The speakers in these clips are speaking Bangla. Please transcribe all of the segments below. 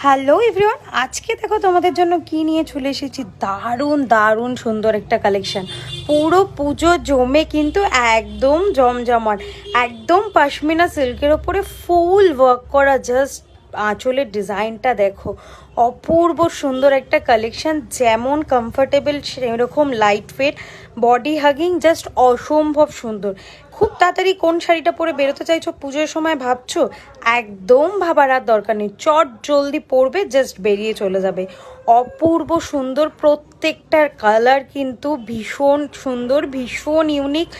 হ্যালো এভরিওয়ান, আজকে দেখো তোমাদের জন্য কি নিয়ে চলে এসেছি। দারুণ দারুণ সুন্দর একটা কালেকশন। পুরো পুজো জমে কিন্তু একদম জমজমাট, একদম পশমিনা সিল্কের ওপরে ফুল ওয়ার্ক করা। জাস্ট আঁচলের ডিজাইনটা দেখো, অপূর্ব সুন্দর একটা কালেকশন। যেমন কমফোর্টেবল সেরকম light weight, body hugging, just অসম্ভব সুন্দর। খুব তাড়াতাড়ি কোন শাড়িটা পরে বেরোতে চাইছো পুজোর সময় ভাবছো, একদম ভাবার আর দরকার নেই। চট জলদি পরবে, জাস্ট বেরিয়ে চলে যাবে। অপূর্ব সুন্দর, প্রত্যেকটার কালার কিন্তু ভীষণ সুন্দর, ভীষণ ইউনিক।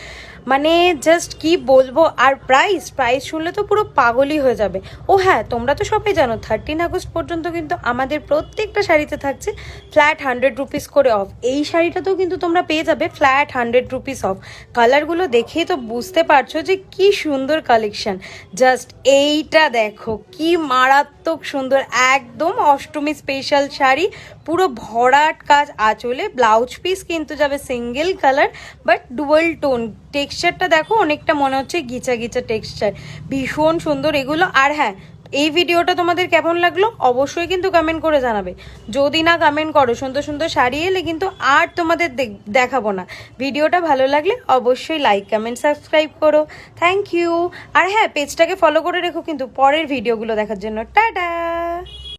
মানে জাস্ট কি বলবো। আর প্রাইস শুনলে তো পুরো পাগলই হয়ে যাবে। ও হ্যাঁ, তোমরা তো সবাই জানো 13 আগস্ট পর্যন্ত কিন্তু আমাদের প্রত্যেকটা শাড়িতে থাকছে ফ্ল্যাট 100 রুপিস করে অফ। এই শাড়িটাতেও কিন্তু তোমরা পেয়ে যাবে ফ্ল্যাট 100 রুপিস অফ। কালারগুলো দেখেই তো বুঝতে পারছো যে কি সুন্দর কালেকশন। জাস্ট এইটা দেখো, কি মারাত্মক সুন্দর, একদম অষ্টমী স্পেশাল শাড়ি। পুরো ভরাট কাজ আঁচলে, ব্লাউজ পিস কিন্তু যাবে single colour but dual tone. টেক্সচারটা দেখো, অনেকটা মনে হচ্ছে গিচা গিচা টেক্সচার, ভীষণ সুন্দর এগুলো। আর হ্যাঁ, এই ভিডিওটা তোমাদের কেমন লাগলো অবশ্যই কিন্তু কমেন্ট করে জানাবে। যদি না কমেন্ট করো, সুন্দর সুন্দর শাড়ি এলে কিন্তু আর তোমাদের দেখাবো না। ভিডিওটা ভালো লাগলে অবশ্যই লাইক কমেন্ট সাবস্ক্রাইব করো। Thank you. আর হ্যাঁ, পেজটাকে ফলো করে রেখো কিন্তু পরের ভিডিওগুলো দেখার জন্য। টাটা।